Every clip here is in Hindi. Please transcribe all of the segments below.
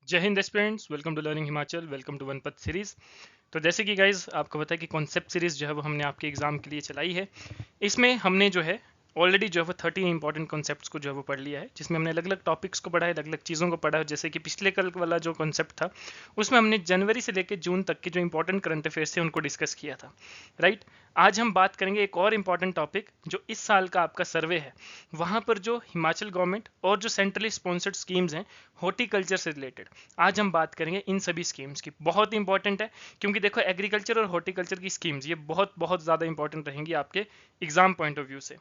जय हिंद aspirants, welcome to learning Himachal, welcome to वनपथ सीरीज। तो जैसे कि गाइज आपको पता है कि कॉन्सेप्ट सीरीज जो है वो हमने आपके एग्जाम के लिए चलाई है। इसमें हमने जो है ऑलरेडी जो है वो 13 इंपॉर्टेंट कॉन्सेप्ट्स को जो है वो पढ़ लिया है, जिसमें हमने अलग अलग टॉपिक्स को पढ़ा है, अलग अलग चीज़ों को पढ़ा है। जैसे कि पिछले कल वाला जो कॉन्सेप्ट था उसमें हमने जनवरी से लेकर जून तक के जो इंपॉर्टेंट करंट अफेयर्स थे उनको डिस्कस किया था, राइट। आज हम बात करेंगे एक और इम्पॉर्टेंट टॉपिक जो इस साल का आपका सर्वे है, वहाँ पर जो हिमाचल गवर्नमेंट और जो सेंट्रली स्पॉन्सर्ड स्कीम्स हैं हॉर्टिकल्चर से रिलेटेड, आज हम बात करेंगे इन सभी स्कीम्स की। बहुत इंपॉर्टेंट है क्योंकि देखो एग्रीकल्चर और हॉर्टिकल्चर की स्कीम्स ये बहुत बहुत ज़्यादा इंपॉर्टेंट रहेंगी आपके एग्जाम पॉइंट ऑफ व्यू से।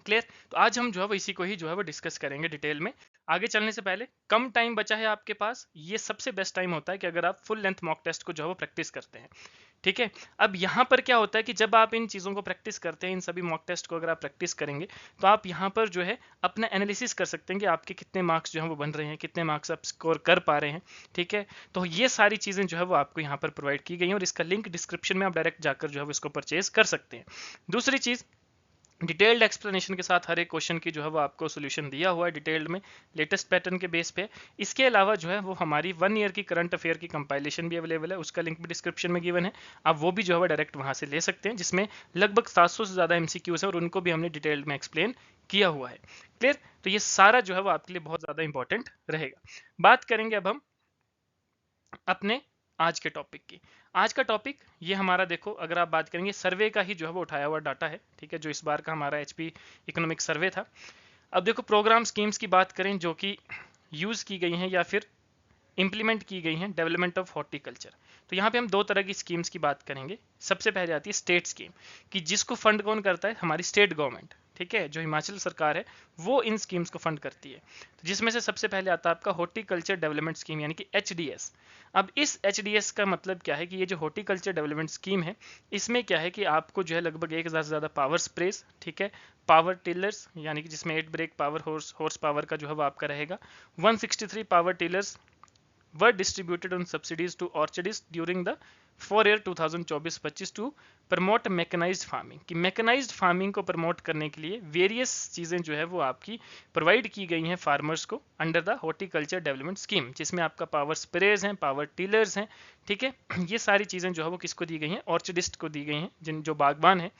क्लियर। तो आज हम जो है वो इसी को ही जो है वो डिस्कस करेंगे डिटेल में। आगे चलने से पहले कम टाइम बचा है आपके पास, ये सबसे बेस्ट टाइम होता है कि अगर आप फुल लेंथ मॉक टेस्ट को जो है वो प्रैक्टिस करते हैं। ठीक है। अब यहाँ पर क्या होता है कि जब आप इन चीज़ों को प्रैक्टिस करते हैं, इन सभी मॉक टेस्ट को अगर आप प्रैक्टिस करेंगे तो आप यहाँ पर जो है अपना एनालिसिस कर सकते हैं कि आपके कितने मार्क्स जो है वो बन रहे हैं, कितने मार्क्स आप स्कोर कर पा रहे हैं। ठीक है। तो ये सारी चीज़ें जो है वो आपको यहाँ पर प्रोवाइड की गई हैं और इसका लिंक डिस्क्रिप्शन में आप डायरेक्ट जाकर जो है वो इसको परचेज कर सकते हैं। दूसरी चीज़, डिटेल्ड एक्सप्लेनेशन के साथ हर एक क्वेश्चन की जो है वो आपको सोल्यूशन दिया हुआ है डिटेल्ड में, लेटेस्ट पैटर्न के बेस पे। इसके अलावा जो है वो हमारी 1 ईयर की करंट अफेयर की कंपाइलेशन भी अवेलेबल है, उसका लिंक भी डिस्क्रिप्शन में गिवन है। आप वो भी जो है वो डायरेक्ट वहाँ से ले सकते हैं, जिसमें लगभग 700 से ज़्यादा एमसीक्यूज है और उनको भी हमने डिटेल्ड में एक्सप्लेन किया हुआ है। क्लियर। तो ये सारा जो है वो आपके लिए बहुत ज़्यादा इंपॉर्टेंट रहेगा। बात करेंगे अब हम अपने आज के टॉपिक की। आज का टॉपिक ये हमारा, देखो अगर आप बात करेंगे सर्वे का ही जो है वो उठाया हुआ डाटा है। ठीक है। जो इस बार का हमारा एचपी इकोनॉमिक सर्वे था। अब देखो प्रोग्राम स्कीम्स की बात करें जो कि यूज की गई हैं या फिर इंप्लीमेंट की गई हैं डेवलपमेंट ऑफ हॉर्टिकल्चर, तो यहाँ पे हम दो तरह की स्कीम्स की बात करेंगे। सबसे पहले आती है स्टेट स्कीम, कि जिसको फंड कौन करता है, हमारी स्टेट गवर्नमेंट। ठीक है। जो हिमाचल सरकार है वो इन स्कीम्स को फंड करती है। तो जिसमें से सबसे पहले आता है आपका हॉर्टिकल्चर डेवलपमेंट स्कीम यानी कि एचडीएस। अब इस एचडीएस का मतलब क्या है कि ये जो हॉर्टिकल्चर डेवलपमेंट स्कीम है, इसमें क्या है कि आपको जो है लगभग 1000 से ज़्यादा पावर स्प्रेस, ठीक है, पावर टिलर्स यानी कि जिसमें 8 ब्रेक पावर हॉर्स पावर का जो है वो आपका रहेगा, 163 power tillers were distributed on subsidies to orchardists during the 4 year 2024-25 to promote mechanised farming. कि मैकेनाइज्ड फार्मिंग को प्रमोट करने के लिए वेरियस चीज़ें जो है वो आपकी प्रोवाइड की गई हैं फार्मर्स को under the horticulture development scheme, जिसमें आपका पावर स्प्रेज हैं, पावर टीलर्स हैं। ठीक है। ये सारी चीज़ें जो है वो किसको दी गई हैं, ऑर्चर्डिस्ट को दी गई हैं, जिन जो बागबान हैं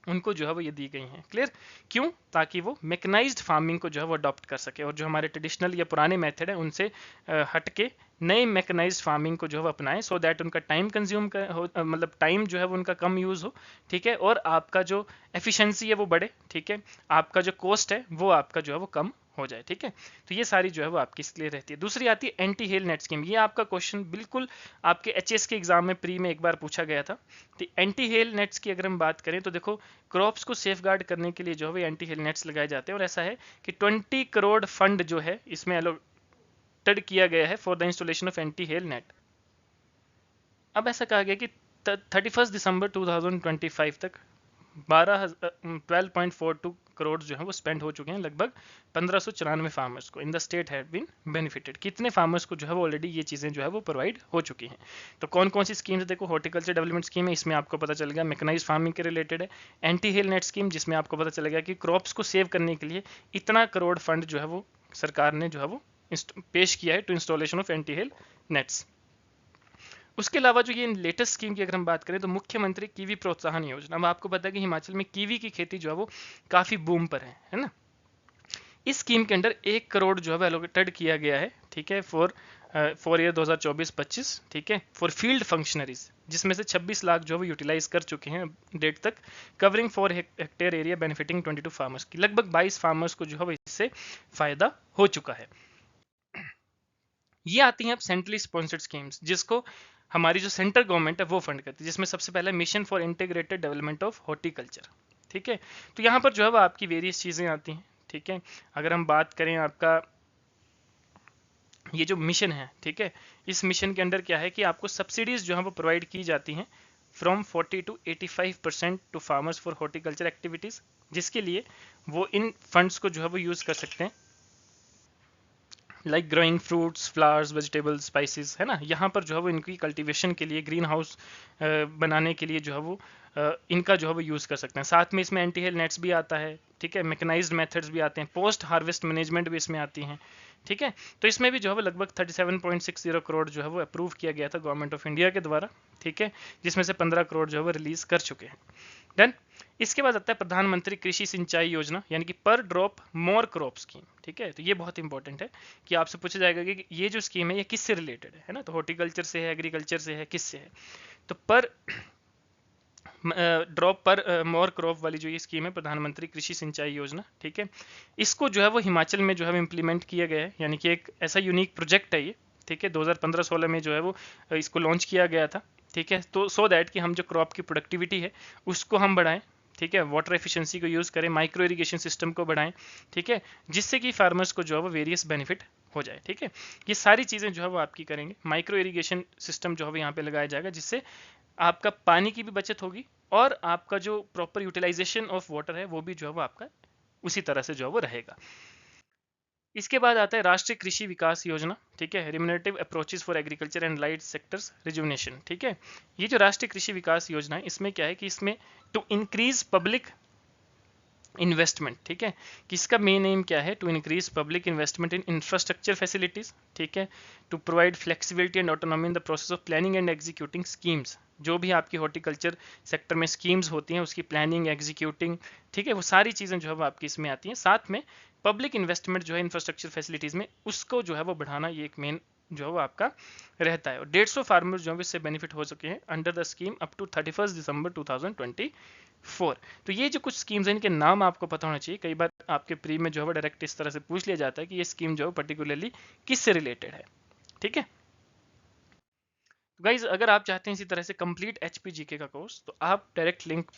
उनको जो है वो ये दी गई हैं। क्लियर। क्यों? ताकि वो मैकेनाइज्ड फार्मिंग को जो है वो अडॉप्ट कर सके और जो हमारे ट्रेडिशनल या पुराने मेथड है उनसे हट के नए मैकेनाइज्ड फार्मिंग को जो है वो अपनाएं, सो दैट उनका टाइम कंज्यूम मतलब टाइम जो है वो उनका कम यूज़ हो। ठीक है। और आपका जो एफिशिएंसी है वो बढ़े। ठीक है। आपका जो कॉस्ट है वो आपका जो है वो कम हो जाए। ठीक है। तो ये सारी जो है वो आपकी इसलिए रहती है। दूसरी आती है एंटी हेल नेट स्कीम। ये आपका क्वेश्चन बिल्कुल आपके एचएस के एग्जाम में प्री में एक बार पूछा गया था। तो एंटी हेल नेट्स की अगर हम बात करें तो देखो क्रॉप्स को सेफ गार्ड करने के लिए जो है एंटी हेल नेट्स लगाए जाते हैं और ऐसा है कि 20 करोड़ फंड जो है इसमें एलोकेटेड किया गया है for the installation of anti hello net. अब ऐसा कहा गया कि 31 दिसंबर 2025 तक 12.42 करोड़ जो है वो स्पेंड हो चुके हैं लगभग 1594 फार्मर्स को in the state have been benefited. कितने फार्मर्स को जो है वो ऑलरेडी ये चीज़ें जो है वो प्रोवाइड हो चुकी हैं। तो कौन कौन सी स्कीम्स, देखो हॉर्टिकल्चर डेवलपमेंट स्कीम है, इसमें आपको पता चल गया मैकेनाइज्ड फार्मिंग के रिलेटेड है। एंटी हेल नेट स्कीम, जिसमें आपको पता चल गया कि क्रॉप्स को सेव करने के लिए इतना करोड़ फंड जो है वो सरकार ने जो है वो पेश किया है to installation of anti hail nets. उसके अलावा जो ये लेटेस्ट स्कीम की अगर हम बात करें तो मुख्यमंत्री कीवी प्रोत्साहन योजना। अब आपको पता है कि हिमाचल में कीवी की खेती जो है वो काफ़ी बूम पर है ना। इस स्कीम के अंडर 1 करोड़ जो है एलोकेटेड किया गया है। ठीक है। For year 2024-25। ठीक है। फॉर फील्ड फंक्शनरीज, जिसमें से 26 लाख जो है वो यूटिलाइज कर चुके हैं डेट तक, covering 4 hectare area benefiting 22 farmers की। लगभग 22 फार्मर्स को जो है वो इससे फायदा हो चुका है। ये आती हैं अब सेंट्रली स्पॉन्सर्ड स्कीम्स, जिसको हमारी जो सेंट्रल गवर्नमेंट है वो फंड करती है, जिसमें सबसे पहला mission for integrated development of horticulture. ठीक है। तो यहाँ पर जो है वो आपकी वेरियस चीज़ें आती हैं। ठीक है। अगर हम बात करें आपका ये जो मिशन है, ठीक है, इस मिशन के अंडर क्या है कि आपको सब्सिडीज जो है वो प्रोवाइड की जाती हैं from 40 to 85% to farmers for horticulture activities, जिसके लिए वो इन फंड्स को जो है वो यूज़ कर सकते हैं like growing fruits, flowers, vegetables, spices, है ना। यहाँ पर जो है वो इनकी कल्टीवेशन के लिए, ग्रीन हाउस बनाने के लिए जो है वो इनका जो है वो यूज़ कर सकते हैं। साथ में इसमें एंटी हेल नेट्स भी आता है, ठीक है, मैकेनाइज्ड मेथड्स भी आते हैं, पोस्ट हार्वेस्ट मैनेजमेंट भी इसमें आती हैं, ठीक है। तो इसमें भी जो है वो लगभग 37.60 करोड़ जो है वो अप्रूव किया गया था गवर्नमेंट ऑफ इंडिया के द्वारा, ठीक है, जिसमें से 15 करोड़ जो है वो रिलीज कर चुके हैं। डन। इसके बाद आता है प्रधानमंत्री कृषि सिंचाई योजना, यानी कि पर ड्रॉप मोर क्रॉप स्कीम, ठीक है। तो ये बहुत इंपॉर्टेंट है कि आपसे पूछा जाएगा कि ये जो स्कीम है ये किससे रिलेटेड है ना। तो हॉर्टिकल्चर से है, एग्रीकल्चर से है, किससे है। तो पर ड्रॉप पर मोर क्रॉप वाली जो ये स्कीम है, प्रधानमंत्री कृषि सिंचाई योजना, ठीक है, इसको जो है वो हिमाचल में जो है इम्प्लीमेंट किया गया है, यानी कि एक ऐसा यूनिक प्रोजेक्ट है ये, ठीक है। 2015-16 में जो है वो इसको लॉन्च किया गया था, ठीक है। तो सो दैट कि हम जो क्रॉप की प्रोडक्टिविटी है उसको हम बढ़ाएं, ठीक है, वाटर एफिशिएंसी को यूज़ करें, माइक्रो इरिगेशन सिस्टम को बढ़ाएं, ठीक है, जिससे कि फार्मर्स को जो है वो वेरियस बेनिफिट हो जाए, ठीक है। ये सारी चीज़ें जो है वो आपकी करेंगे। माइक्रो इरिगेशन सिस्टम जो है यहाँ पे लगाया जाएगा, जिससे आपका पानी की भी बचत होगी और आपका जो प्रॉपर यूटिलाइजेशन ऑफ वाटर है वो भी जो है वो आपका उसी तरह से जो है वो रहेगा। इसके बाद आता है राष्ट्रीय कृषि विकास योजना, ठीक है, remunerative approaches for agriculture and light sectors rejuvenation, ठीक है। ये जो राष्ट्रीय कृषि विकास योजना है, इसमें क्या है कि इसमें टू इंक्रीज पब्लिक इन्वेस्टमेंट, ठीक है, किसका मेन एम क्या है, to increase public investment in infrastructure facilities, ठीक है, to provide flexibility and autonomy in the process of planning and executing schemes. जो भी आपकी हॉर्टिकल्चर सेक्टर में स्कीम्स होती हैं उसकी प्लानिंग, एग्जीक्यूटिंग, ठीक है, वो सारी चीज़ें जो है वो आपकी इसमें आती हैं। साथ में पब्लिक इन्वेस्टमेंट जो है इंफ्रास्ट्रक्चर फैसिलिटीज़ में, उसको जो है वो बढ़ाना, ये एक मेन जो है वो आपका रहता है। और 150 फार्मर्स जो है इससे बेनिफिट हो सके हैं under the scheme up to 31 December 2024। तो ये जो कुछ स्कीम्स हैं इनके नाम आपको पता होना चाहिए। कई बार आपके प्री में जो है वो डायरेक्ट इस तरह से पूछ लिया जाता है कि ये स्कीम जो है पर्टिकुलरली किससे रिलेटेड है, ठीक है। तो गाइज अगर आप चाहते हैं इसी तरह से कंप्लीट HPGK का कोर्स, तो आप डायरेक्ट लिंक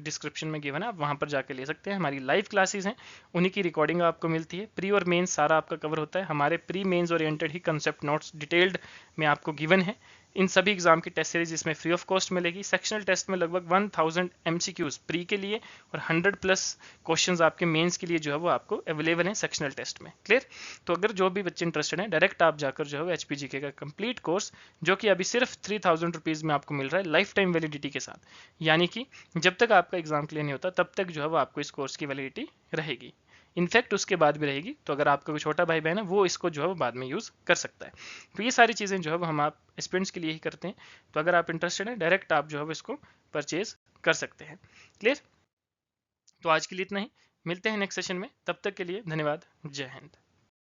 डिस्क्रिप्शन में गिवन है, आप वहां पर जाकर ले सकते हैं। हमारी लाइव क्लासेस हैं, उन्हीं की रिकॉर्डिंग आपको मिलती है। प्री और मेंस सारा आपका कवर होता है। हमारे प्री मेंस ओरिएंटेड ही कंसेप्ट नोट्स डिटेल्ड में आपको गिवन है। इन सभी एग्जाम की टेस्ट सीरीज इसमें फ्री ऑफ कॉस्ट मिलेगी। सेक्शनल टेस्ट में लगभग 1000 MCQs प्री के लिए और 100+ क्वेश्चंस आपके मेंस के लिए जो है वो आपको अवेलेबल हैं सेक्शनल टेस्ट में। क्लियर। तो अगर जो भी बच्चे इंटरेस्टेड हैं, डायरेक्ट आप जाकर जो है HPGK का कंप्लीट कोर्स, जो कि अभी सिर्फ 3000 रुपीज़ में आपको मिल रहा है लाइफ टाइम वैलिडिटी के साथ, यानी कि जब तक आपका एग्जाम क्लियर नहीं होता तब तक जो है वो आपको इस कोर्स की वैलिडिटी रहेगी। इनफैक्ट उसके बाद भी रहेगी। तो अगर आपका कोई छोटा भाई बहन है वो इसको जो है वो बाद में यूज़ कर सकता है। तो ये सारी चीज़ें जो है वो हम आप स्टूडेंट्स के लिए ही करते हैं। तो अगर आप इंटरेस्टेड हैं, डायरेक्ट आप जो है वो इसको परचेज कर सकते हैं। क्लियर। तो आज के लिए इतना ही, मिलते हैं नेक्स्ट सेशन में। तब तक के लिए धन्यवाद। जय हिंद।